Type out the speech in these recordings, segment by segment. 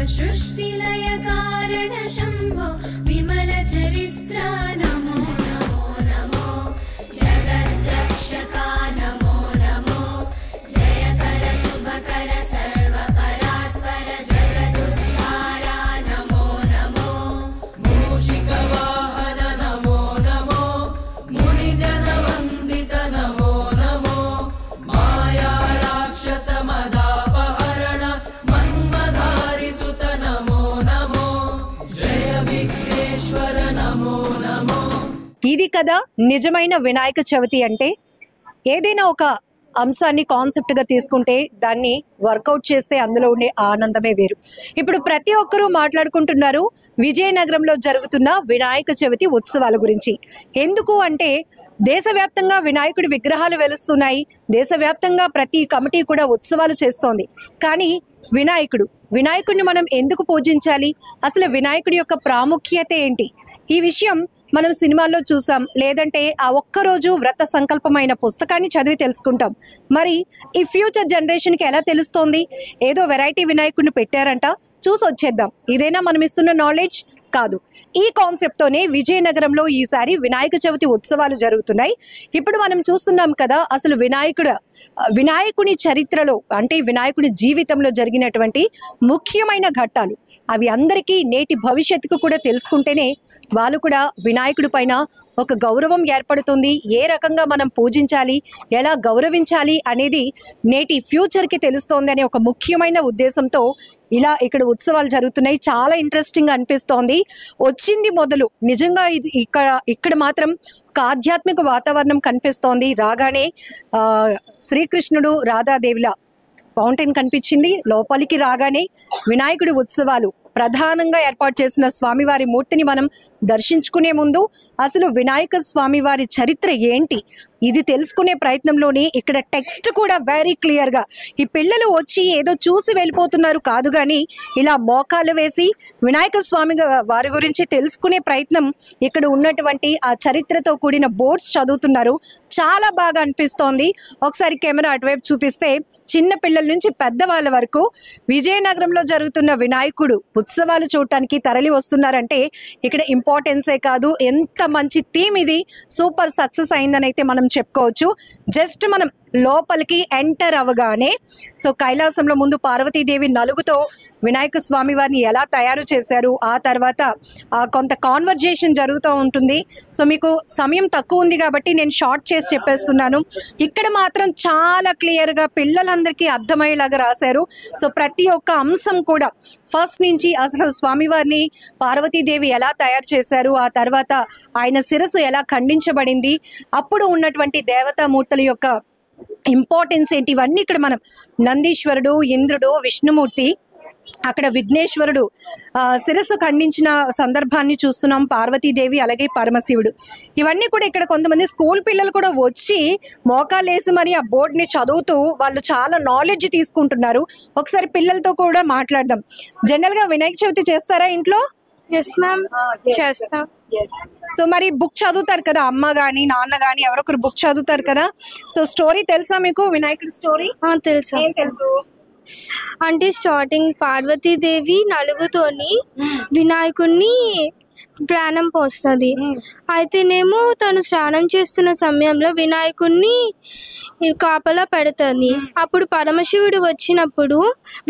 सृष्टिलय कारण शम्भो विमल चरित्रा नमो नमो नमो जगद्रक्षका नमो नमो जयकर शुभकर सर्वपरात्पर जगदुद्धारा नमो नमो मूषिकवाहन नमो नमो मुनिजनवन्दित नमो नमो माया राक्षस मदापहरण मन्मधारि सुत नमो नमो जय विघ्नेश्वर नमो नमो। ఇది కదా నిజమైన వినాయక చవితి అంటే. ఏదైనా ఒక అంశాన్ని కాన్సెప్ట్ గా తీసుకుంటే దాన్ని వర్కౌట్ చేస్తే అందులో ఉండే ఆనందమే వేరు. ఇప్పుడు ప్రతి ఒక్కరూ మాట్లాడుకుంటున్నారు విజయనగరంలో జరుగుతున్న వినాయక చవితి ఉత్సవాల గురించి. ఎందుకు అంటే దేశవ్యాప్తంగా వినాయకుడి విగ్రహాలు వెలుస్తున్నాయి, దేశవ్యాప్తంగా ప్రతి కమిటీ కూడా ఉత్సవాలు చేస్తోంది. కానీ వినాయకుడిని మనం ఎందుకు పూజించాలి, అసలు వినాయకుడి యొక్క ప్రాముఖ్యత ఏంటి, ఈ విషయం మనం సినిమాల్లో చూసాం, లేదంటే ఆ ఒక్కరోజు వ్రత సంకల్పమైన పుస్తకాన్ని చదివి తెలుసుకుంటాం. మరి ఈ ఫ్యూచర్ జనరేషన్కి ఎలా తెలుస్తోంది? ఏదో వెరైటీ వినాయకుడిని పెట్టారంట, చూసి వచ్చేద్దాం, ఇదేనా మనం ఇస్తున్న నాలెడ్జ్? కాదు. ఈ కాన్సెప్ట్తోనే విజయనగరంలో ఈసారి వినాయక చవితి ఉత్సవాలు జరుగుతున్నాయి. ఇప్పుడు మనం చూస్తున్నాం కదా, అసలు వినాయకుని చరిత్రలో అంటే వినాయకుడి జీవితంలో జరిగినటువంటి ముఖ్యమైన ఘట్టాలు అవి అందరికీ నేటి భవిష్యత్తుకు కూడా తెలుసుకుంటేనే వాళ్ళు కూడా వినాయకుడి పైన ఒక గౌరవం ఏర్పడుతుంది. ఏ రకంగా మనం పూజించాలి, ఎలా గౌరవించాలి అనేది నేటి ఫ్యూచర్కి తెలుస్తోంది అనే ఒక ముఖ్యమైన ఉద్దేశంతో ఇలా ఇక్కడ ఉత్సవాలు జరుగుతున్నాయి. చాలా ఇంట్రెస్టింగ్ అనిపిస్తోంది. వచ్చింది మొదలు నిజంగా ఇది ఇక్కడ మాత్రం ఒక ఆధ్యాత్మిక వాతావరణం కనిపిస్తోంది. రాగానే శ్రీకృష్ణుడు రాధాదేవిల ఫౌంటైన్ కనిపించింది. లోపలికి రాగానే వినాయకుడి ఉత్సవాలు ప్రధానంగా ఏర్పాటు చేసిన స్వామివారి మూర్తిని మనం దర్శించుకునే ముందు అసలు వినాయక స్వామివారి చరిత్ర ఏంటి ఇది తెలుసుకునే ప్రయత్నంలోనే ఇక్కడ టెక్స్ట్ కూడా వెరీ క్లియర్గా, ఈ పిల్లలు వచ్చి ఏదో చూసి వెళ్ళిపోతున్నారు కాదు, కానీ ఇలా మోకాలు వేసి వినాయక స్వామి వారి గురించి తెలుసుకునే ప్రయత్నం, ఇక్కడ ఉన్నటువంటి ఆ చరిత్రతో కూడిన బోర్డ్స్ చదువుతున్నారు. చాలా బాగా అనిపిస్తోంది. ఒకసారి కెమెరా అటువైపు చూపిస్తే చిన్న పిల్లల నుంచి పెద్దవాళ్ళ వరకు విజయనగరంలో జరుగుతున్న వినాయకుడు ఉత్సవాలు చూడటానికి తరలి వస్తున్నారంటే ఇక్కడ ఇంపార్టెన్సే కాదు, ఎంత మంచి థీమ్ ఇది, సూపర్ సక్సెస్ అయిందని అయితే మనం చెప్పుకోవచ్చు. జస్ట్ మనం లోపలికి ఎంటర్ అవగానే సో కైలాసంలో ముందు పార్వతీదేవి నలుగుతో వినాయక స్వామి వారిని ఎలా తయారు చేశారు, ఆ తర్వాత కొంత కాన్వర్జేషన్ జరుగుతూ ఉంటుంది. సో మీకు సమయం తక్కువ ఉంది కాబట్టి నేను షార్ట్ చేసి చెప్పేస్తున్నాను. ఇక్కడ మాత్రం చాలా క్లియర్గా పిల్లలందరికీ అర్థమయ్యేలాగా రాశారు. సో ప్రతి ఒక్క అంశం కూడా ఫస్ట్ నుంచి అసలు స్వామివారిని పార్వతీదేవి ఎలా తయారు చేశారు, ఆ తర్వాత ఆయన శిరస్సు ఎలా ఖండించబడింది, అప్పుడు ఉన్నటువంటి దేవతామూర్తుల యొక్క ఇంపార్టెన్స్ ఏంటి, ఇవన్నీ ఇక్కడ మనం నందీశ్వరుడు, ఇంద్రుడు, విష్ణుమూర్తి, అక్కడ విఘ్నేశ్వరుడు శిరస్సు ఖండించిన సందర్భాన్ని చూస్తున్నాం, పార్వతీదేవి అలాగే పరమశివుడు. ఇవన్నీ కూడా ఇక్కడ కొంతమంది స్కూల్ పిల్లలు కూడా వచ్చి మోకాలేసి మరి ఆ బోర్డుని చదువుతూ వాళ్ళు చాలా నాలెడ్జ్ తీసుకుంటున్నారు. ఒకసారి పిల్లలతో కూడా మాట్లాడదాం. జనరల్గా వినాయక చవితి చేస్తారా ఇంట్లో? ఎస్ మ్యామ్, చేస్తాం. సో మరి బుక్ చదువుతారు కదా, అమ్మ గాని నాన్న గాని ఎవరొకరు బుక్ చదువుతారు కదా. సో స్టోరీ తెలుసా మీకు, వినాయకుడి స్టోరీ? తెలుసు. ఏం తెలుసు అంటే స్టార్టింగ్ పార్వతీదేవి నలుగుతోని వినాయకుడిని ప్రాణం పోస్తుంది. అయితేనేమో తను స్నానం చేస్తున్న సమయంలో వినాయకుడిని కాపలా పెడుతుంది. అప్పుడు పరమశివుడు వచ్చినప్పుడు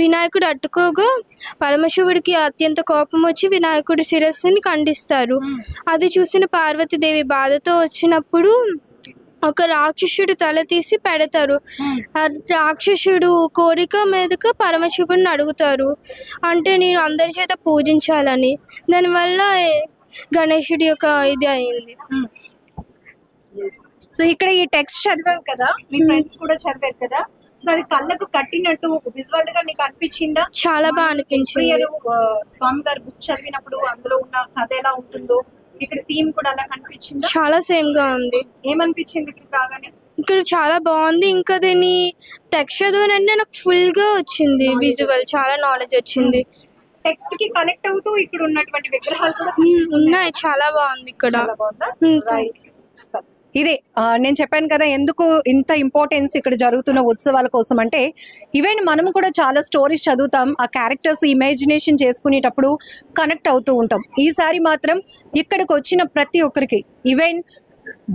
వినాయకుడు అడ్డుకోగా పరమశివుడికి అత్యంత కోపం వచ్చి వినాయకుడి శిరస్సుని ఖండిస్తారు. అది చూసిన పార్వతీదేవి బాధతో వచ్చినప్పుడు ఒక రాక్షసుడు తల తీసి పెడతారు. ఆ రాక్షసుడు కోరిక మీదగా పరమశివుడిని అడుగుతారు, అంటే నేను అందరి చేత పూజించాలని. దానివల్ల గణేశుడి యొక్క ఇది అయింది. సో ఇక్కడ ఈ టెక్స్ట్ చదివావు కదా, మీ ఫ్రెండ్స్ కూడా చదివారు కదా, సో అది కళ్ళకు కట్టినట్టు విజువల్ గా నీకు అనిపించిందా? చాలా బాగా అనిపించింది. స్వామి గారి బుక్ చదివినప్పుడు అందులో ఉన్న కథ ఎలా ఉంటుందో ఇక్కడ థీమ్ కూడా అలా కనిపించింది. చాలా సేమ్ గా ఉంది. ఏమనిపించింది ఇక్కడ కాగానే? ఇక్కడ చాలా బాగుంది. ఇంకా దీని టెక్స్ట్ చదివినంటే నాకు ఫుల్ గా వచ్చింది విజువల్, చాలా నాలెడ్జ్ వచ్చింది. టెక్స్ట్ కి కనెక్ట్ అవుతూ ఇక్కడ ఉన్నటువంటి విగ్రహాలు కూడా ఉన్నాయి. చాలా బాగుంది ఇక్కడ. ఇదే నేను చెప్పాను కదా ఎందుకు ఇంత ఇంపార్టెన్స్ ఇక్కడ జరుగుతున్న ఉత్సవాల కోసం అంటే ఈవెన్ మనం కూడా చాలా స్టోరీస్ చదువుతాం, ఆ క్యారెక్టర్స్ ఇమాజినేషన్ చేసుకునేటప్పుడు కనెక్ట్ అవుతూ ఉంటాం. ఈసారి మాత్రం ఇక్కడికి వచ్చిన ప్రతి ఒక్కరికి ఈవెన్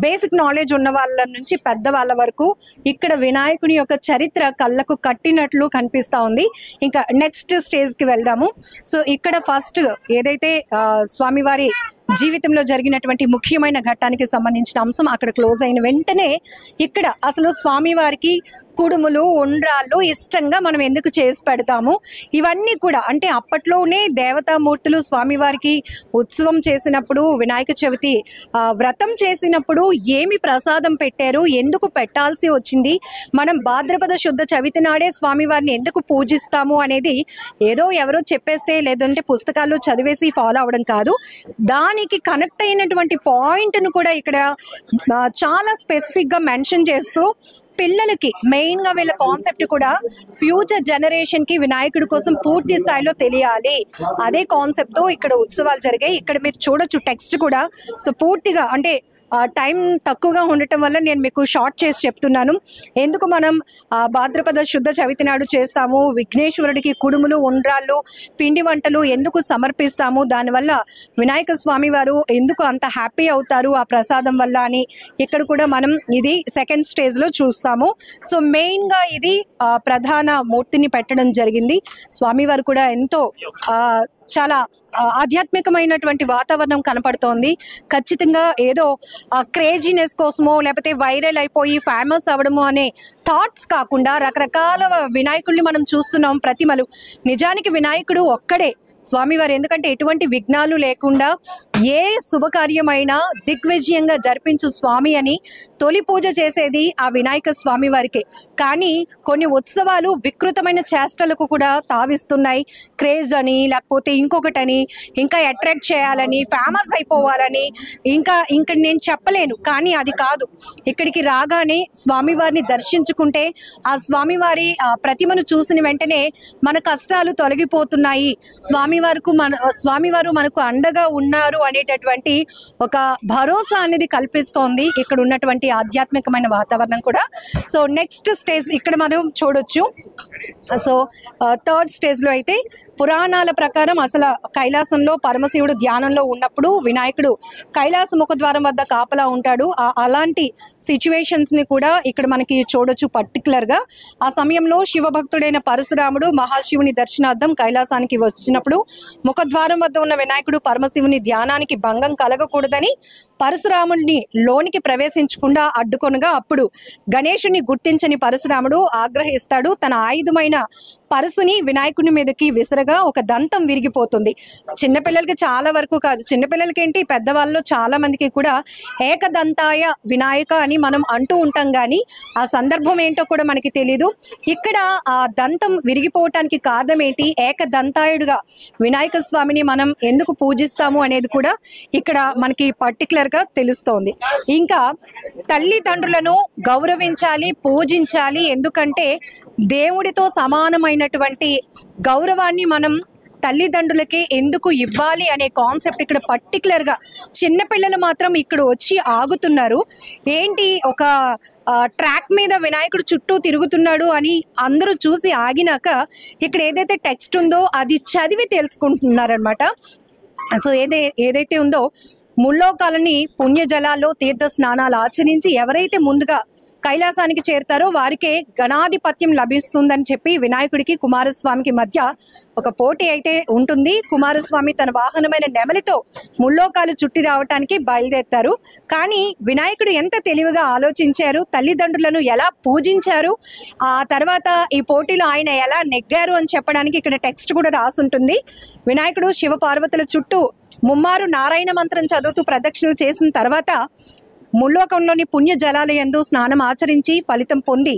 బేసిక్ నాలెడ్జ్ ఉన్న వాళ్ళ నుంచి పెద్దవాళ్ళ వరకు ఇక్కడ వినాయకుని యొక్క చరిత్ర కళ్ళకు కట్టినట్లు కనిపిస్తూ ఉంది. ఇంకా నెక్స్ట్ స్టేజ్కి వెళ్దాము. సో ఇక్కడ ఫస్ట్ ఏదైతే స్వామివారి జీవితంలో జరిగినటువంటి ముఖ్యమైన ఘట్టానికి సంబంధించిన అంశం అక్కడ క్లోజ్ అయిన వెంటనే ఇక్కడ అసలు స్వామివారికి కుడుములు ఉండ్రాళ్ళు ఇష్టంగా మనం ఎందుకు చేసి పెడతాము, ఇవన్నీ కూడా అంటే అప్పట్లోనే దేవతామూర్తులు స్వామివారికి ఉత్సవం చేసినప్పుడు వినాయక చవితి వ్రతం చేసినప్పుడు ఏమి ప్రసాదం పెట్టారు, ఎందుకు పెట్టాల్సి వచ్చింది, మనం భాద్రపద శుద్ధ చవితి నాడే స్వామివారిని ఎందుకు పూజిస్తాము అనేది ఏదో ఎవరో చెప్పేస్తే లేదంటే పుస్తకాల్లో చదివేసి ఫాలో అవడం కాదు. దానికి కనెక్ట్ అయినటువంటి పాయింట్ను కూడా ఇక్కడ చాలా స్పెసిఫిక్గా మెన్షన్ చేస్తూ పిల్లలకి మెయిన్గా వీళ్ళ కాన్సెప్ట్ కూడా ఫ్యూచర్ జనరేషన్కి వినాయకుడి కోసం పూర్తి స్థాయిలో తెలియాలి. అదే కాన్సెప్ట్తో ఇక్కడ ఉత్సవాలు జరిగాయి. ఇక్కడ మీరు చూడొచ్చు టెక్స్ట్ కూడా. సో పూర్తిగా అంటే టైం తక్కువగా ఉండటం వల్ల నేను మీకు షార్ట్ చేసి చెప్తున్నాను. ఎందుకు మనం భాద్రపద శుద్ధ చవితి నాడు చేస్తాము, విఘ్నేశ్వరుడికి కుడుములు ఉండ్రాళ్ళు పిండి వంటలు ఎందుకు సమర్పిస్తాము, దానివల్ల వినాయక స్వామి వారు ఎందుకు అంత హ్యాపీ అవుతారు ఆ ప్రసాదం వల్ల అని ఇక్కడ కూడా మనం ఇది సెకండ్ స్టేజ్లో చూస్తాము. సో మెయిన్గా ఇది ప్రధాన మూర్తిని పెట్టడం జరిగింది. స్వామివారు కూడా ఎంతో చాలా ఆధ్యాత్మికమైనటువంటి వాతావరణం కనపడుతోంది. ఖచ్చితంగా ఏదో క్రేజీనెస్ కోసమో లేకపోతే వైరల్ అయిపోయి ఫేమస్ అవ్వడము అనే థాట్స్ కాకుండా రకరకాల వినాయకుడిని మనం చూస్తున్నాం ప్రతిమలు. నిజానికి వినాయకుడు ఒక్కడే స్వామివారు, ఎందుకంటే ఎటువంటి విఘ్నాలు లేకుండా ఏ శుభకార్యమైనా దిగ్విజయంగా జరిపించు స్వామి అని తొలి పూజ చేసేది ఆ వినాయక స్వామి వారికే. కానీ కొన్ని ఉత్సవాలు వికృతమైన చేష్టలకు కూడా తావిస్తున్నాయి. క్రేజ్ అని లేకపోతే ఇంకొకటని, ఇంకా అట్రాక్ట్ చేయాలని, ఫేమస్ అయిపోవాలని, ఇంకా నేను చెప్పలేను. కానీ అది కాదు. ఇక్కడికి రాగానే స్వామివారిని దర్శించుకుంటే ఆ స్వామివారి ప్రతిమను చూసిన వెంటనే మన కష్టాలు తొలగిపోతున్నాయి, స్వామివారు మనకు అండగా ఉన్నారు అనేటటువంటి ఒక భరోసా అనేది కల్పిస్తోంది ఇక్కడ ఉన్నటువంటి ఆధ్యాత్మికమైన వాతావరణం కూడా. సో నెక్స్ట్ స్టేజ్ ఇక్కడ మనం చూడొచ్చు. సో థర్డ్ స్టేజ్లో అయితే పురాణాల ప్రకారం అసలు కైలాసంలో పరమశివుడు ధ్యానంలో ఉన్నప్పుడు వినాయకుడు కైలాస ముఖద్వారం వద్ద కాపలా ఉంటాడు. అలాంటి సిచ్యువేషన్స్ని కూడా ఇక్కడ మనకి చూడొచ్చు. పర్టికులర్గా ఆ సమయంలో శివభక్తుడైన పరశురాముడు మహాశివుని దర్శనార్థం కైలాసానికి వచ్చినప్పుడు ముఖద్వారం వద్ద ఉన్న వినాయకుడు పరమశివుని ధ్యానానికి భంగం కలగకూడదని పరశురాముడిని లోనికి ప్రవేశించకుండా అడ్డుకొనగా అప్పుడు గణేశుని గుర్తించని పరశురాముడు ఆగ్రహిస్తాడు. తన ఆయుధమైన పరశుని వినాయకుని మీదకి విసరగా ఒక దంతం విరిగిపోతుంది. చిన్నపిల్లలకి చాలా వరకు కాదు, చిన్నపిల్లలకి ఏంటి పెద్దవాళ్ళలో చాలా మందికి కూడా ఏకదంతాయ వినాయక అని మనం అంటూ ఉంటాం, కానీ ఆ సందర్భం ఏంటో కూడా మనకి తెలీదు. ఇక్కడ ఆ దంతం విరిగిపోవటానికి కారణం ఏంటి, ఏకదంతాయుడుగా వినాయక స్వామిని మనం ఎందుకు పూజిస్తాము అనేది కూడా ఇక్కడ మనకి పర్టికులర్గా తెలుస్తోంది. ఇంకా తల్లిదండ్రులను గౌరవించాలి, పూజించాలి. ఎందుకంటే దేవుడితో సమానమైనటువంటి గౌరవాన్ని మనం తల్లిదండ్రులకి ఎందుకు ఇవ్వాలి అనే కాన్సెప్ట్ ఇక్కడ పర్టికులర్గా. చిన్నపిల్లలు మాత్రం ఇక్కడ వచ్చి ఆగుతున్నారు. ఏంటి ఒక ట్రాక్ మీద వినాయకుడు చుట్టూ తిరుగుతున్నాడు అని అందరూ చూసి ఆగినాక ఇక్కడ ఏదైతే టెక్స్ట్ ఉందో అది చదివి తెలుసుకుంటున్నారనమాట. సో ఏదైతే ఉందో ముల్లోకాలని పుణ్యజలాల్లో తీర్థ స్నానాలు ఆచరించి ఎవరైతే ముందుగా కైలాసానికి చేరుతారో వారికే గణాధిపత్యం లభిస్తుందని చెప్పి వినాయకుడికి కుమారస్వామికి మధ్య ఒక పోటీ అయితే ఉంటుంది. కుమారస్వామి తన వాహనమైన నెమలితో ముల్లోకాలు చుట్టి రావటానికి బయలుదేరుతారు. కానీ వినాయకుడు ఎంత తెలివిగా ఆలోచించారు, తల్లిదండ్రులను ఎలా పూజించారు, ఆ తర్వాత ఈ పోటీలో ఆయన ఎలా నెగ్గారు అని చెప్పడానికి ఇక్కడ టెక్స్ట్ కూడా రాసుంటుంది. వినాయకుడు శివ పార్వతుల చుట్టూ ముమ్మారు నారాయణ మంత్రం చదువుతూ ప్రదక్షిణలు చేసిన తర్వాత ముల్లోకంలోని పుణ్య జలాల యందు స్నానం ఆచరించి ఫలితం పొంది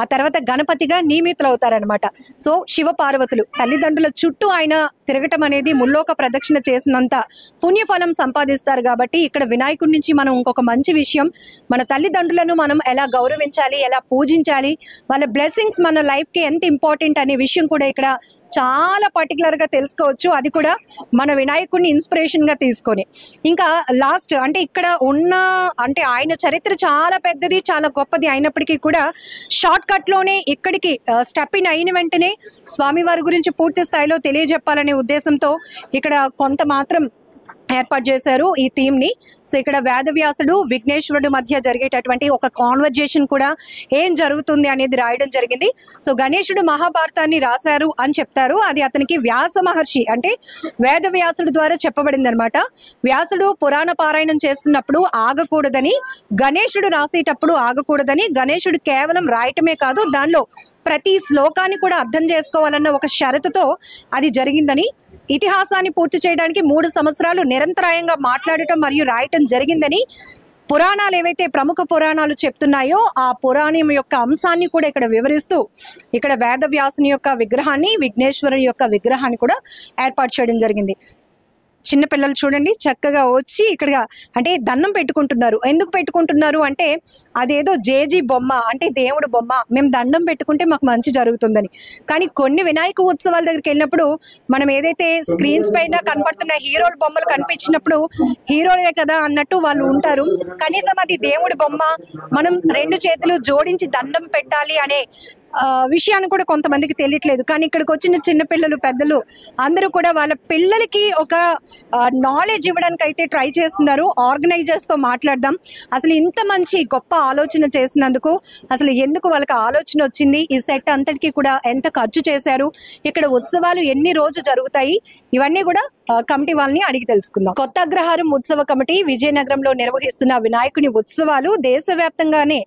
ఆ తర్వాత గణపతిగా నియమితులవుతారనమాట. సో శివ పార్వతులు తల్లిదండ్రుల చుట్టూ ఆయన తిరగటం అనేది ముల్లోక ప్రదక్షిణ చేసినంత పుణ్యఫలం సంపాదిస్తారు. కాబట్టి ఇక్కడ వినాయకుడి నుంచి మనం ఇంకొక మంచి విషయం, మన తల్లిదండ్రులను మనం ఎలా గౌరవించాలి, ఎలా పూజించాలి, వాళ్ళ బ్లెస్సింగ్స్ మన లైఫ్కి ఎంత ఇంపార్టెంట్ అనే విషయం కూడా ఇక్కడ చాలా పర్టికులర్గా తెలుసుకోవచ్చు, అది కూడా మన వినాయకుడిని ఇన్స్పిరేషన్గా తీసుకొని. ఇంకా లాస్ట్ అంటే ఇక్కడ ఉన్న అంటే ఆయన చరిత్ర చాలా పెద్దది, చాలా గొప్పది అయినప్పటికీ కూడా షార్ట్ కట్లోనే ఇక్కడికి స్టెప్ ఇన్ అయిన వెంటనే స్వామివారి గురించి పూర్తి స్థాయిలో తెలియజెప్పాలనే ఉద్దేశంతో ఇక్కడ కొంత మాత్రం ఏర్పాటు చేశారు ఈ థీమ్ ని. సో ఇక్కడ వేదవ్యాసుడు విఘ్నేశ్వరుడు మధ్య జరిగేటటువంటి ఒక కాన్వర్జేషన్ కూడా ఏం జరుగుతుంది అనేది రాయడం జరిగింది. సో గణేశుడు మహాభారతాన్ని రాశారు అని చెప్తారు, అది అతనికి వ్యాస మహర్షి అంటే వేదవ్యాసుడు ద్వారా చెప్పబడింది అనమాట. వ్యాసుడు పురాణ పారాయణం చేస్తున్నప్పుడు ఆగకూడదని, గణేశుడు రాసేటప్పుడు ఆగకూడదని, గణేశుడు కేవలం రాయటమే కాదు దానిలో ప్రతి శ్లోకాన్ని కూడా అర్థం చేసుకోవాలన్న ఒక షరతుతో అది జరిగిందని, ఇతిహాసాన్ని పూర్తి చేయడానికి 3 సంవత్సరాలు నిరంతరాయంగా మాట్లాడటం మరియు రాయటం జరిగిందని పురాణాలు ఏవైతే ప్రముఖ పురాణాలు చెప్తున్నాయో ఆ పురాణం యొక్క అంశాన్ని కూడా ఇక్కడ వివరిస్తూ ఇక్కడ వేదవ్యాసుని యొక్క విగ్రహాన్ని, విఘ్నేశ్వరుని యొక్క విగ్రహాన్ని కూడా ఏర్పాటు చేయడం జరిగింది. చిన్నపిల్లలు చూడండి చక్కగా వచ్చి ఇక్కడ అంటే దండం పెట్టుకుంటున్నారు. ఎందుకు పెట్టుకుంటున్నారు అంటే అదేదో జేజీ బొమ్మ అంటే దేవుడు బొమ్మ, మేము దండం పెట్టుకుంటే మాకు మంచి జరుగుతుందని. కానీ కొన్ని వినాయక ఉత్సవాల దగ్గరికి వెళ్ళినప్పుడు మనం ఏదైతే స్క్రీన్స్ పైన కనపడుతున్న హీరోల బొమ్మలు కనిపించినప్పుడు హీరోలే కదా అన్నట్టు వాళ్ళు ఉంటారు. కనీసం అది దేవుడి బొమ్మ, మనం 2 చేతులు జోడించి దండం పెట్టాలి అనే విషయాన్ని కూడా కొంతమందికి తెలియట్లేదు. కానీ ఇక్కడికి వచ్చిన చిన్నపిల్లలు, పెద్దలు అందరూ కూడా వాళ్ళ పిల్లలకి ఒక నాలెడ్జ్ ఇవ్వడానికి అయితే ట్రై చేస్తున్నారు. ఆర్గనైజర్స్తో మాట్లాడదాం, అసలు ఇంత మంచి గొప్ప ఆలోచన చేసినందుకు అసలు ఎందుకు వాళ్ళకి ఆలోచన వచ్చింది, ఈ సెట్ అంతటికీ కూడా ఎంత ఖర్చు చేశారు, ఇక్కడ ఉత్సవాలు ఎన్ని రోజు జరుగుతాయి, ఇవన్నీ కూడా కమిటీ వాళ్ళని అడిగి తెలుసుకుందాం. కొత్త అగ్రహారం ఉత్సవ కమిటీ విజయనగరంలో నిర్వహిస్తున్న వినాయకుని ఉత్సవాలు దేశవ్యాప్తంగానే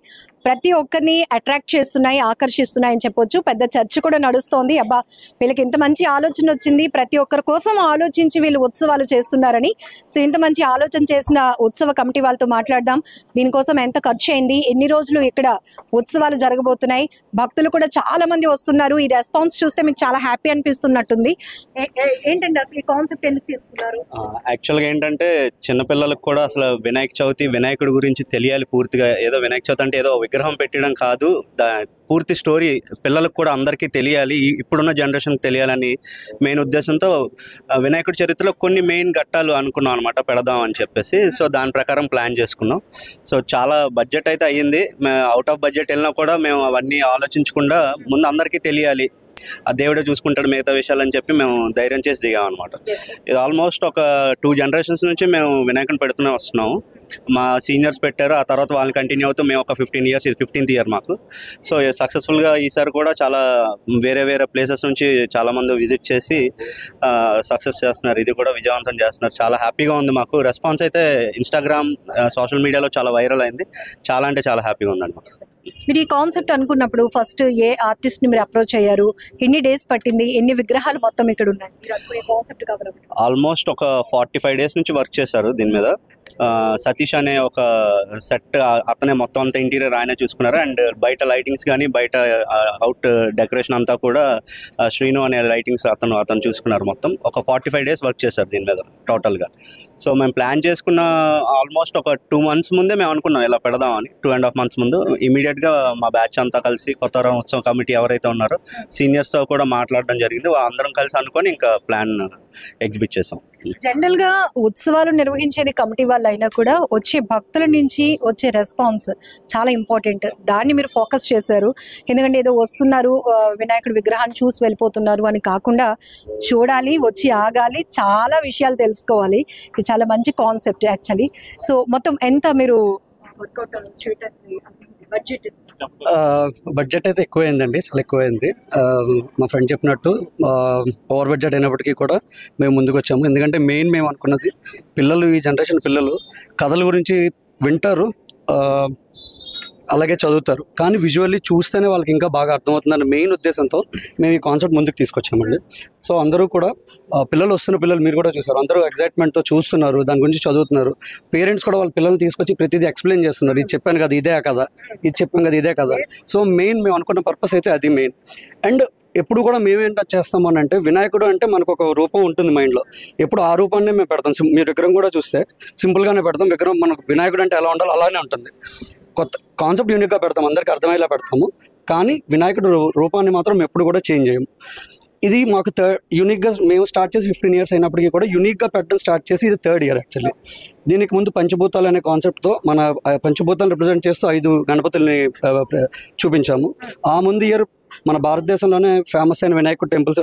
ప్రతి ఒక్కరిని అట్రాక్ట్ చేస్తున్నాయి, ఆకర్షిస్తున్నాయి అని చెప్పొచ్చు. పెద్ద చర్చ కూడా నడుస్తోంది, అబ్బా వీళ్ళకి ఇంత మంచి ఆలోచన వచ్చింది, ప్రతి ఒక్కరి కోసం ఆలోచించి వీళ్ళు ఉత్సవాలు చేస్తున్నారని. సో ఇంత మంచి ఆలోచన చేసిన ఉత్సవ కమిటీ వాళ్ళతో మాట్లాడదాం. దీనికోసం ఎంత ఖర్చు అయింది, ఎన్ని రోజులు ఇక్కడ ఉత్సవాలు జరగబోతున్నాయి, భక్తులు కూడా చాలా మంది వస్తున్నారు, ఈ రెస్పాన్స్ చూస్తే మీకు చాలా హ్యాపీ అనిపిస్తున్నట్టుంది. ఏంటంటే అసలు ఈ కాన్సెప్ట్ ఎందుకు తీసుకున్నారు? యాక్చువల్గా ఏంటంటే చిన్నపిల్లలకు కూడా అసలు వినాయక చవితి, వినాయకుడి గురించి తెలియాలి పూర్తిగా. ఏదో వినాయక చవితి అంటే ఏదో విగ్రహం పెట్టడం కాదు, పూర్తి స్టోరీ పిల్లలకు కూడా అందరికీ తెలియాలి, ఇప్పుడున్న జనరేషన్కి తెలియాలని మెయిన్ ఉద్దేశంతో వినాయకుడి చరిత్రలో కొన్ని మెయిన్ ఘట్టాలు అనుకున్నాం అనమాట పెడదాం అని చెప్పేసి. సో దాని ప్రకారం ప్లాన్ చేసుకున్నాం. సో చాలా బడ్జెట్ అయితే అయ్యింది, అవుట్ ఆఫ్ బడ్జెట్ వెళ్ళినా కూడా మేము అవన్నీ ఆలోచించకుండా ముందు అందరికీ తెలియాలి, ఆ దేవుడే చూసుకుంటాడు మిగతా విషయాలు అని చెప్పి మేము ధైర్యం చేసి దిగాం అనమాట. ఇది ఆల్మోస్ట్ ఒక 2 జనరేషన్స్ నుంచి మేము వినాయకుని పెడుతూనే వస్తున్నాము. మా సీనియర్స్ పెట్టారు, ఆ తర్వాత వాళ్ళని కంటిన్యూ అవుతూ మేము ఒక 15 ఇయర్స్, ఇది 15th ఇయర్ మాకు. సో సక్సెస్ఫుల్గా ఈసారి కూడా చాలా వేరే ప్లేసెస్ నుంచి చాలామంది విజిట్ చేసి సక్సెస్ చేస్తున్నారు, ఇది కూడా విజయవంతం చేస్తున్నారు. చాలా హ్యాపీగా ఉంది మాకు. రెస్పాన్స్ అయితే ఇన్స్టాగ్రామ్, సోషల్ మీడియాలో చాలా వైరల్ అయింది. చాలా అంటే చాలా హ్యాపీగా ఉందండి మాకు. మీరు ఈ కాన్సెప్ట్ అనుకున్నప్పుడు ఫస్ట్ ఏ ఆర్టిస్ట్ ని మీరు అప్రోచ్ అయ్యారు, ఎన్ని డేస్ పట్టింది, ఎన్ని విగ్రహాలు మొత్తం ఇక్కడ ఉన్నాయి? ఆల్మోస్ట్ ఒక 45 days నుంచి వర్క్ చేశారు దీని మీద. సతీష్ అనే ఒక సెట్ అతనే మొత్తం అంతా ఇంటీరియర్ ఆయనే చూసుకున్నారు. అండ్ బయట లైటింగ్స్ కానీ బయట అవుట్ డెకరేషన్ అంతా కూడా శ్రీను అనే లైటింగ్స్ అతను చూసుకున్నారు. మొత్తం ఒక 45 days వర్క్ చేశారు దీని మీద టోటల్గా. సో మేము ప్లాన్ చేసుకున్న ఆల్మోస్ట్ ఒక 2 months ముందే మేము అనుకున్నాం ఇలా పెడదామని. 2.5 months ముందు ఇమీడియట్గా మా బ్యాచ్ అంతా కలిసి కొత్త ఉత్సవం కమిటీ ఎవరైతే ఉన్నారో సీనియర్స్తో కూడా మాట్లాడడం జరిగింది. అందరం కలిసి అనుకొని ఇంకా ప్లాన్ ఎగ్జిబిట్ చేసాం. జనరల్ గా ఉత్సవాలు నిర్వహించేది కమిటీ వాళ్ళు అయినా కూడా వచ్చే భక్తుల నుంచి వచ్చే రెస్పాన్స్ చాలా ఇంపార్టెంట్. దాన్ని మీరు ఫోకస్ చేశారు. ఎందుకంటే ఏదో వస్తున్నారు వినాయకుడి విగ్రహాన్ని చూసి వెళ్ళిపోతున్నారు అని కాకుండా చూడాలి, వచ్చి ఆగాలి, చాలా విషయాలు తెలుసుకోవాలి. ఇది చాలా మంచి కాన్సెప్ట్ యాక్చువల్లీ. సో మొత్తం ఎంత మీరు వర్కౌట్ చేయడానికి బడ్జెట్ అయితే ఎక్కువైందండి, చాలా ఎక్కువైంది. మా ఫ్రెండ్ చెప్పినట్టు ఓవర్ బడ్జెట్ అయినప్పటికీ కూడా మేము ముందుకు వచ్చాము. ఎందుకంటే మెయిన్ మేము అనుకున్నది పిల్లలు, ఈ జనరేషన్ పిల్లలు కథల గురించి వింటారు, అలాగే చదువుతారు, కానీ విజువల్లీ చూస్తేనే వాళ్ళకి ఇంకా బాగా అర్థమవుతుందన్న మెయిన్ ఉద్దేశంతో మేము ఈ కాన్సెప్ట్ ముందుకు తీసుకొచ్చామండి. సో అందరూ కూడా పిల్లలు వస్తున్న పిల్లలు మీరు కూడా చూస్తారు, అందరూ ఎగ్జైట్మెంట్తో చూస్తున్నారు, దాని గురించి చదువుతున్నారు. పేరెంట్స్ కూడా వాళ్ళ పిల్లల్ని తీసుకొచ్చి ప్రతిదీ ఎక్స్ప్లెయిన్ చేస్తున్నారు, ఇది చెప్పాను కదా ఇదే కదా, ఇది చెప్పాను కదా ఇదే కదా. సో మెయిన్ మేము అనుకున్న పర్పస్ అయితే అది మెయిన్. అండ్ ఎప్పుడు కూడా మేమేంటో చేస్తామని అంటే వినాయకుడు అంటే మనకు ఒక రూపం ఉంటుంది మైండ్లో, ఎప్పుడు ఆ రూపాన్నే మేము పెడతాం. మీరు విగ్రహం కూడా చూస్తే సింపుల్గానే పెడతాం. విగ్రహం మనకు వినాయకుడు అంటే ఎలా ఉండాలో అలానే ఉంటుంది. కొత్త కాన్సెప్ట్ యూనిక్గా పెడతాం, అందరికీ అర్థమయ్యేలా పెడతాము, కానీ వినాయకుడు రూపాన్ని మాత్రం ఎప్పుడు కూడా చేంజ్ చేయము. ఇది మాకు యూనిక్గా మేము స్టార్ట్ చేసి 15 years అయినప్పటికీ కూడా యూనిక్గా పెట్టడం స్టార్ట్ చేసి ఇది 3rd year యాక్చువల్లీ. దీనికి ముందు పంచభూతాలు అనే కాన్సెప్ట్తో మన పంచభూతాలను రిప్రజెంట్ చేస్తూ 5 గణపతుల్ని చూపించాము. ఆ ముందు ఇయర్ మన భారతదేశంలోనే ఫేమస్ అయిన వినాయకుడు టెంపుల్స్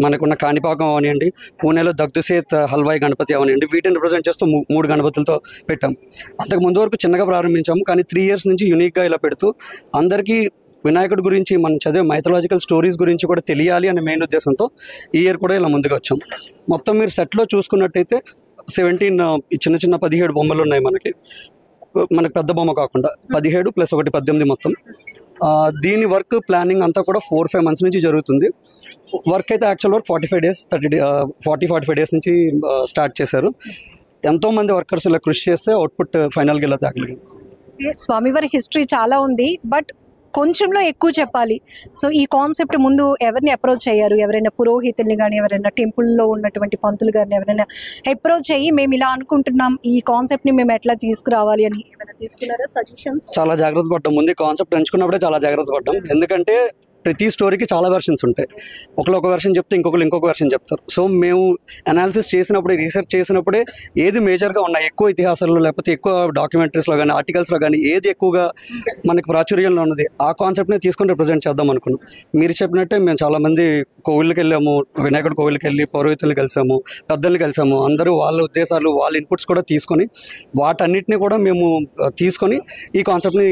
మనకున్న కాణిపాకం అవనివ్వండి, పూణేలో దగ్ధుసేత్ హల్వాయి గణపతి అవనివ్వండి, వీటిని రిప్రజెంట్ చేస్తూ 3 గణపతులతో పెట్టాం. అంతకు ముందు వరకు చిన్నగా ప్రారంభించాము, కానీ 3 years నుంచి యూనిక్గా ఇలా పెడుతూ అందరికీ వినాయకుడి గురించి మనం చదివే మైథలాజికల్ స్టోరీస్ గురించి కూడా తెలియాలి అనే మెయిన్ ఉద్దేశంతో ఈ ఇయర్ కూడా ఇలా ముందుకు వచ్చాం. మొత్తం మీరు సెట్లో చూసుకున్నట్టయితే 17 చిన్న చిన్న 17 బొమ్మలు ఉన్నాయి మనకి పెద్ద బొమ్మ కాకుండా 17 + 1 18 మొత్తం. దీని వర్క్ ప్లానింగ్ అంతా కూడా 4-5 months నుంచి జరుగుతుంది. వర్క్ అయితే యాక్చువల్ వర్క్ 45 days 40-45 days నుంచి స్టార్ట్ చేశారు. ఎంతోమంది వర్కర్స్ ఇలా కృషి చేస్తే అవుట్పుట్ ఫైనల్గా ఇలా తగ్గలిగింది. స్వామివారి హిస్టరీ చాలా ఉంది, బట్ కొంచెంలో ఎక్కువ చెప్పాలి. సో ఈ కాన్సెప్ట్ ముందు ఎవరిని అప్రోచ్ అయ్యారు? ఎవరైనా పురోహితుల్ని కానీ, ఎవరైనా టెంపుల్లో ఉన్నటువంటి పంతులు కానీ ఎవరైనా అప్రోచ్ అయ్యి మేము ఇలా అనుకుంటున్నాం, ఈ కాన్సెప్ట్ని మేము ఎట్లా తీసుకురావాలి అని ఏమైనా తీసుకున్నారా సజెషన్స్? చాలా జాగ్రత్త పడ్డాం. ముందు కాన్సెప్ట్ ఎంచుకున్నప్పుడే చాలా జాగ్రత్త పడ్డాం. ఎందుకంటే ప్రతి స్టోరీకి చాలా వెర్షన్స్ ఉంటాయి. ఒకరు ఒక వెర్షన్ చెప్తే ఇంకొక వెర్షన్ చెప్తారు. సో మేము అనాలిసిస్ చేసినప్పుడే, రీసెర్చ్ చేసినప్పుడే ఏది మేజర్గా ఉన్నాయి, ఎక్కువ ఇతిహాసాల్లో లేకపోతే ఎక్కువ డాక్యుమెంటరీస్లో కానీ ఆర్టికల్స్లో కానీ ఏది ఎక్కువగా మనకి ప్రాచుర్యంలో ఉన్నది ఆ కాన్సెప్ట్ని తీసుకొని రిప్రజెంట్ చేద్దాం అనుకున్నాం. మీరు చెప్పినట్టే మేము చాలామంది కోవిళ్ళకి వెళ్ళాము, వినాయకుడి కోవిలకి వెళ్ళి పౌరోహితుల్ని కలిసాము, పెద్దల్ని కలిసాము. అందరూ వాళ్ళ ఉద్దేశాలు, వాళ్ళ ఇన్పుట్స్ కూడా తీసుకొని వాటన్నిటిని కూడా మేము తీసుకొని ఈ కాన్సెప్ట్ని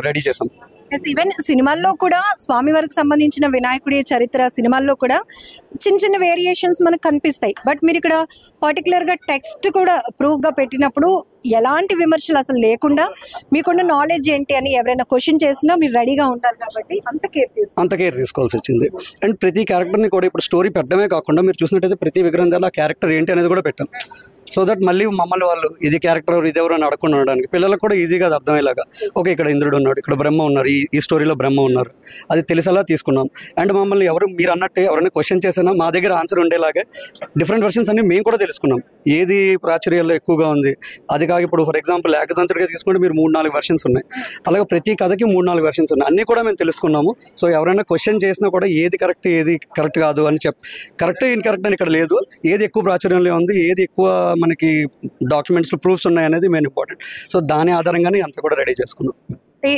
రెడీ చేసాం. ఈవెన్ సినిమాల్లో కూడా స్వామివారికి సంబంధించిన వినాయకుడి చరిత్ర సినిమాల్లో కూడా చిన్న చిన్న వేరియేషన్స్ మనకు కనిపిస్తాయి. బట్ మీరు ఇక్కడ పర్టికులర్గా టెక్స్ట్ కూడా ప్రూఫ్గా పెట్టినప్పుడు ఎలాంటి విమర్శలు అసలు లేకుండా మీకున్న నాలెడ్జ్ ఏంటి అని ఎవరైనా క్వశ్చన్ చేసినా మీరు రెడీగా ఉండాలి. కాబట్టి అంత కేర్ తీసుకోవాల్సి వచ్చింది. అండ్ ప్రతి క్యారెక్టర్ని కూడా ఇప్పుడు స్టోరీ పెట్టడమే కాకుండా మీరు చూసినట్టయితే ప్రతి విగ్రహం ద్వారా క్యారెక్టర్ ఏంటి అనేది కూడా పెట్టాం. సో దట్ మళ్ళీ మమ్మల్ని వాళ్ళు ఇది క్యారెక్టర్ ఇది ఎవరు అని అడగకుండా ఉండడానికి పిల్లలకు కూడా ఈజీగా అది అర్థమయ్యేలాగా, ఓకే ఇక్కడ ఇంద్రుడు ఉన్నాడు, ఇక్కడ బ్రహ్మ ఉన్నారు, ఈ స్టోరీలో బ్రహ్మ ఉన్నారు, అది తెలిసేలా తీసుకున్నాం. అండ్ మమ్మల్ని మీరు అన్నట్టే ఎవరైనా క్వశ్చన్ చేసినా మా దగ్గర ఆన్సర్ ఉండేలాగే డిఫరెంట్ వెర్షన్స్ అన్ని మేము కూడా తెలుసుకున్నాం. ఏది ప్రాచుర్యంలో ఎక్కువగా ఉంది అది కాక ఇప్పుడు ఫర్ ఎగ్జాంపుల్ ఏకతంత్రుడిగా తీసుకుంటే మీరు 3-4 వెర్షన్స్ ఉన్నాయి. అలాగే ప్రతి కథకి 3-4 వెర్షన్స్ ఉన్నాయి. అన్నీ కూడా మేము తెలుసుకున్నాము. సో ఎవరైనా క్వశ్చన్ చేసినా కూడా ఏది కరెక్ట్ ఏది కరెక్ట్ కాదు అని కరెక్ట్ ఇన్కరెక్ట్ అని ఇక్కడ లేదు. ఏది ఎక్కువ ప్రాచుర్యంలో ఉంది, ఏది ఎక్కువ మనకి డాక్యుమెంట్స్లో ప్రూఫ్స్ ఉన్నాయి అనేది మెయిన్ ఇంపార్టెంట్. సో దాని ఆధారంగానే అంతా కూడా రెడీ చేసుకున్నాం.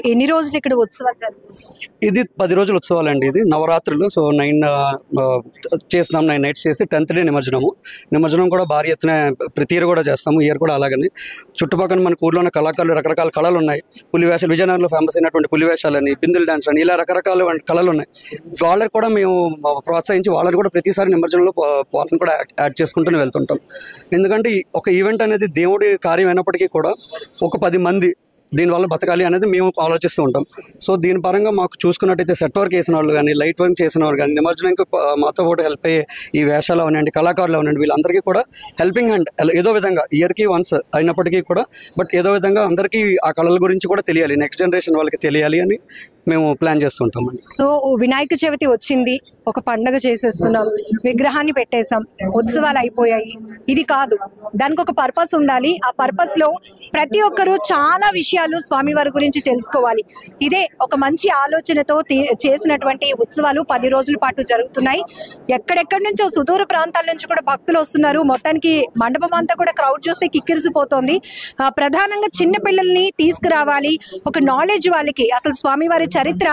ఎన్ని రోజులు ఇక్కడ ఉత్సవాలు జరుగుతాయి? ఇది 10 రోజుల ఉత్సవాలు అండి. ఇది నవరాత్రులు. సో 9 చేస్తున్నాం, 9 nights చేసి 10th day నిమజ్జనం కూడా భారీ ఎత్తున ప్రతి ఇయర్ కూడా చేస్తాము. ఇయర్ కూడా అలాగని చుట్టుపక్కల మనకు ఊర్లో ఉన్న కళాకారులు రకరకాల కళలు ఉన్నాయి. పులివేషాలు, విజయనగరంలో ఫేమస్ అయినటువంటి పులివేషాలని, బిందులు డాన్స్ అని ఇలా రకరకాల కళలు ఉన్నాయి. వాళ్ళకి కూడా మేము ప్రోత్సహించి వాళ్ళని కూడా ప్రతిసారి నిమజ్జనంలో వాళ్ళని కూడా యాడ్ చేసుకుంటూ వెళ్తుంటాం. ఎందుకంటే ఒక ఈవెంట్ అనేది దేవుడి కార్యం అయినప్పటికీ కూడా ఒక 10 మంది దీనివల్ల బతకాలి అనేది మేము ఆలోచిస్తూ ఉంటాం. సో దీని పరంగా మాకు చూసుకున్నట్టయితే సెట్ వర్క్ చేసిన వాళ్ళు కానీ, లైట్ వర్క్ చేసిన వాళ్ళు కానీ, నిమజ్జనానికి మాతో పాటు హెల్ప్ అయ్యే ఈ వేషాలు అవనండి, కళాకారులు అవనండి, వీళ్ళందరికీ కూడా హెల్పింగ్ హ్యాండ్ ఏదో విధంగా ఇయర్కి వన్స్ అయినప్పటికీ కూడా బట్ ఏదో విధంగా అందరికీ ఆ కళల గురించి కూడా తెలియాలి, నెక్స్ట్ జనరేషన్ వాళ్ళకి తెలియాలి అని మేము ప్లాన్ చేస్తుంటామండి. సో వినాయక చవితి వచ్చింది, ఒక పండగ చేసేస్తున్నాం, విగ్రహాన్ని పెట్టేశాం, ఉత్సవాలు అయిపోయాయి. ఇది కాదు, దానికి ఒక పర్పస్ ఉండాలి. ఆ పర్పస్ లో ప్రతి ఒక్కరూ చాలా విషయాలు స్వామివారి గురించి తెలుసుకోవాలి. ఇదే ఒక మంచి ఆలోచనతో చేసినటువంటి ఉత్సవాలు 10 రోజుల పాటు జరుగుతున్నాయి. ఎక్కడెక్కడి నుంచో సుదూర ప్రాంతాల నుంచి కూడా భక్తులు వస్తున్నారు. మొత్తానికి మండపం అంతా కూడా క్రౌడ్ చూస్తే కిక్కిరిసిపోతోంది. ప్రధానంగా చిన్న పిల్లల్ని తీసుకురావాలి, ఒక నాలెడ్జ్ వాళ్ళకి అసలు స్వామివారి చరిత్ర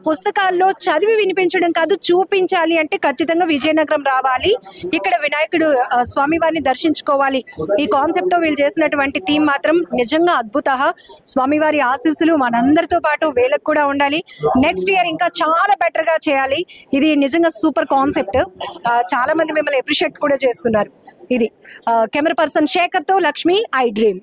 పుస్తకాల్లో చదివి వినిపించడం కాదు, చూపించాలి. అంటే ఖచ్చితంగా విజయనగరం రావాలి, ఇక్కడ వినాయకుడు స్వామివారిని దర్శించుకోవాలి. ఈ కాన్సెప్ట్ తో వీళ్ళు చేసినటువంటి థీమ్ మాత్రం నిజంగా అద్భుత. స్వామివారి ఆశీస్సులు మనందరితో పాటు వీళ్ళకి కూడా ఉండాలి. నెక్స్ట్ ఇయర్ ఇంకా చాలా బెటర్ గా చేయాలి. ఇది నిజంగా సూపర్ కాన్సెప్ట్. చాలా మంది మిమ్మల్ని అప్రిషియేట్ కూడా చేస్తున్నారు. ఇది కెమెరా పర్సన్ శేఖర్ తో లక్ష్మి, ఐ డ్రీమ్.